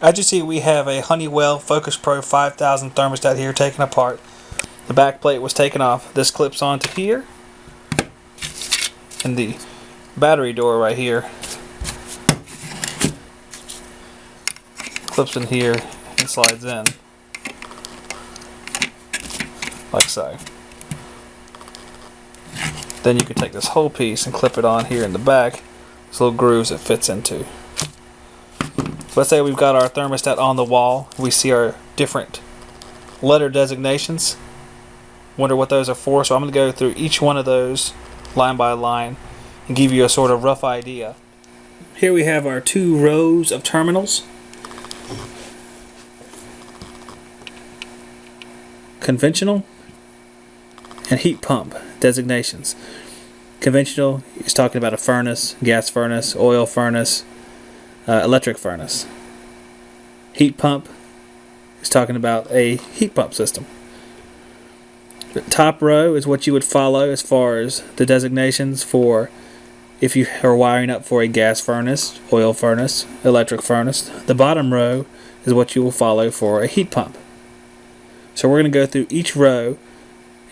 As you see, we have a Honeywell Focus Pro 5000 thermostat here taken apart. The back plate was taken off. This clips onto here, and the battery door right here clips in here and slides in like so. Then you can take this whole piece and clip it on here in the back. These little grooves it fits into. Let's say we've got our thermostat on the wall. We see our different letter designations. Wonder what those are for. So I'm going to go through each one of those line by line and give you a sort of rough idea. Here we have our 2 rows of terminals. Conventional and heat pump designations. Conventional is talking about a furnace, gas furnace, oil furnace, electric furnace. Heat pump is talking about a heat pump system. The top row is what you would follow as far as the designations for if you are wiring up for a gas furnace, oil furnace, electric furnace. The bottom row is what you will follow for a heat pump. So we're going to go through each row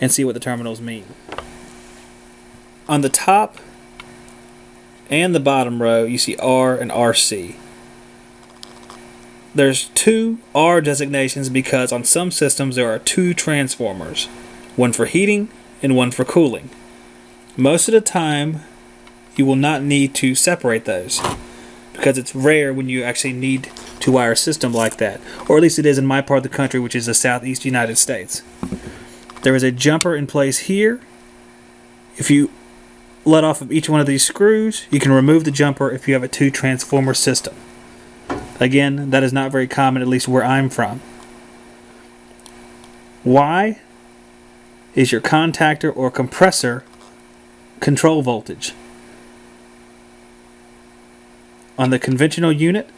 and see what the terminals mean. On the top and the bottom row, you see R and RC. There's 2 R designations because on some systems there are 2 transformers, one for heating and one for cooling. Most of the time, you will not need to separate those because it's rare when you actually need to wire a system like that, or at least it is in my part of the country, which is the southeast United States. There is a jumper in place here. If you let off of each one of these screws, you can remove the jumper if you have a 2 transformer system. Again, that is not very common, at least where I'm from. Y is your contactor or compressor control voltage. On the conventional unit,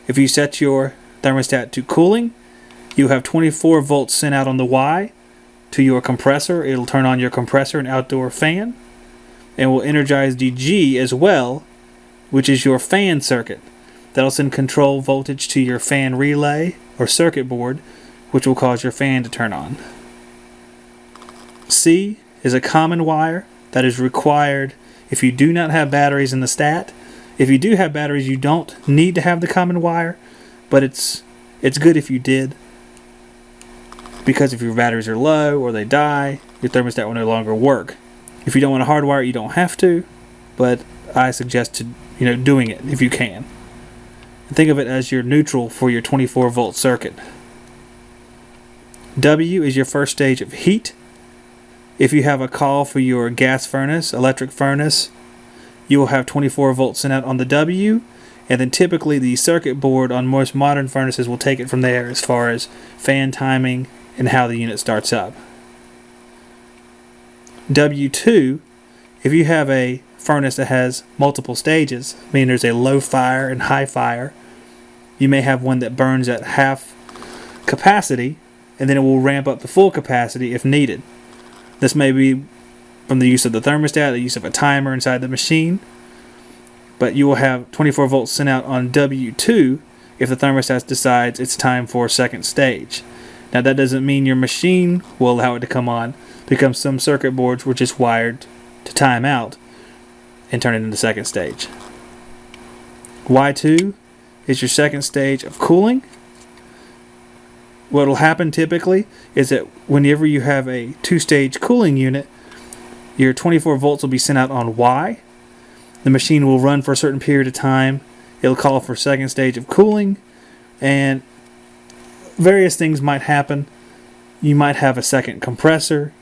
if you set your thermostat to cooling, you have 24 volts sent out on the Y to your compressor. It'll turn on your compressor and outdoor fan, and will energize the G as well, which is your fan circuit. That'll send control voltage to your fan relay or circuit board, which will cause your fan to turn on. C is a common wire that is required if you do not have batteries in the stat. If you do have batteries, you don't need to have the common wire, but it's good if you did, because if your batteries are low or they die, your thermostat will no longer work. If you don't want to hardwire it, you don't have to, but I suggest doing it if you can. And think of it as your neutral for your 24 volt circuit. W is your first stage of heat. If you have a call for your gas furnace, electric furnace, you will have 24 volts sent out on the W, and then typically the circuit board on most modern furnaces will take it from there as far as fan timing and how the unit starts up. W2, if you have a furnace that has multiple stages, meaning there's a low fire and high fire, you may have one that burns at half capacity, and then it will ramp up to full capacity if needed. This may be from the use of the thermostat, the use of a timer inside the machine, but you will have 24 volts sent out on W2 if the thermostat decides it's time for a second stage. Now that doesn't mean your machine will allow it to come on, because some circuit boards were just wired to time out and turn it into second stage. Y2 is your second stage of cooling. What will happen typically is that whenever you have a 2-stage cooling unit, your 24 volts will be sent out on Y. The machine will run for a certain period of time. It'll call for second stage of cooling, and various things might happen. You might have a second compressor.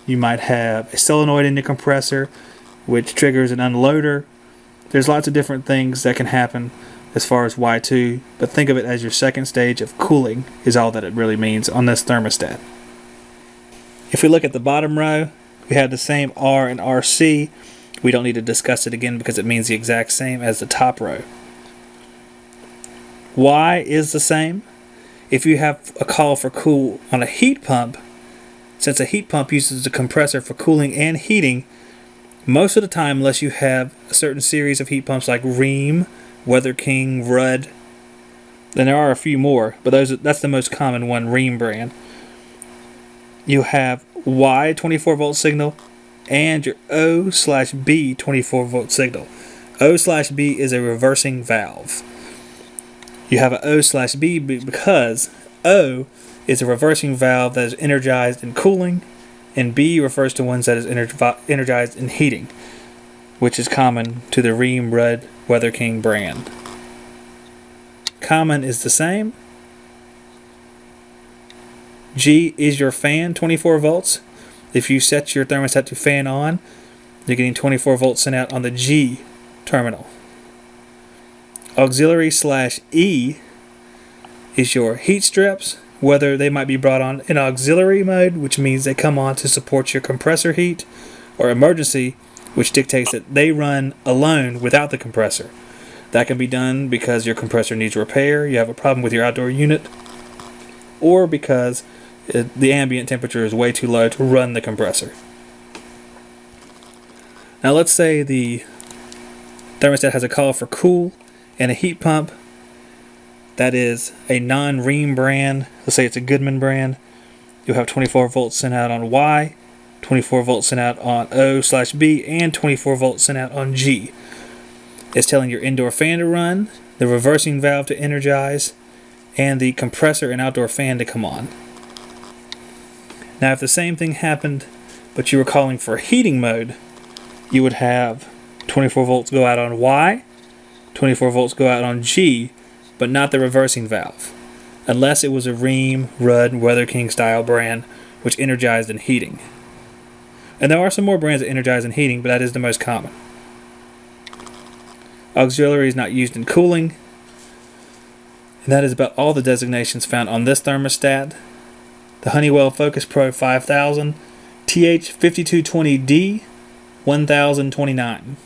You might have a solenoid in the compressor, which triggers an unloader. There's lots of different things that can happen as far as Y2, but think of it as your second stage of cooling is all that it really means on this thermostat. If we look at the bottom row, we have the same R and RC. We don't need to discuss it again because it means the exact same as the top row. Y is the same. If you have a call for cool on a heat pump, since a heat pump uses a compressor for cooling and heating, most of the time, unless you have a certain series of heat pumps like Rheem, Weather King, Rudd, Then there are a few more, but that's the most common one, Rheem brand. You have Y 24 volt signal and your O/B 24 volt signal. O/B is a reversing valve. You have an O/B because O is a reversing valve that is energized in cooling, and B refers to ones that is energized in heating, which is common to the Rheem Red Weather King brand. Common is the same. G is your fan, 24 volts. If you set your thermostat to fan on, you're getting 24 volts sent out on the G terminal. Auxiliary/E is your heat strips, whether they might be brought on in auxiliary mode, which means they come on to support your compressor heat, or emergency, which dictates that they run alone without the compressor. That can be done because your compressor needs repair, you have a problem with your outdoor unit, or because the ambient temperature is way too low to run the compressor. Now let's say the thermostat has a call for cool and a heat pump that is a non-Rheem brand. Let's say it's a Goodman brand. You'll have 24 volts sent out on Y, 24 volts sent out on O/B, and 24 volts sent out on G. It's telling your indoor fan to run, the reversing valve to energize, and the compressor and outdoor fan to come on. Now if the same thing happened, but you were calling for heating mode, you would have 24 volts go out on Y, 24 volts go out on G, but not the reversing valve, unless it was a Rheem Red Weather King style brand, which energized in heating. And there are some more brands that energize in heating, but that is the most common. Auxiliary is not used in cooling. And that is about all the designations found on this thermostat. The Honeywell Focus Pro 5000 TH5220D 1029.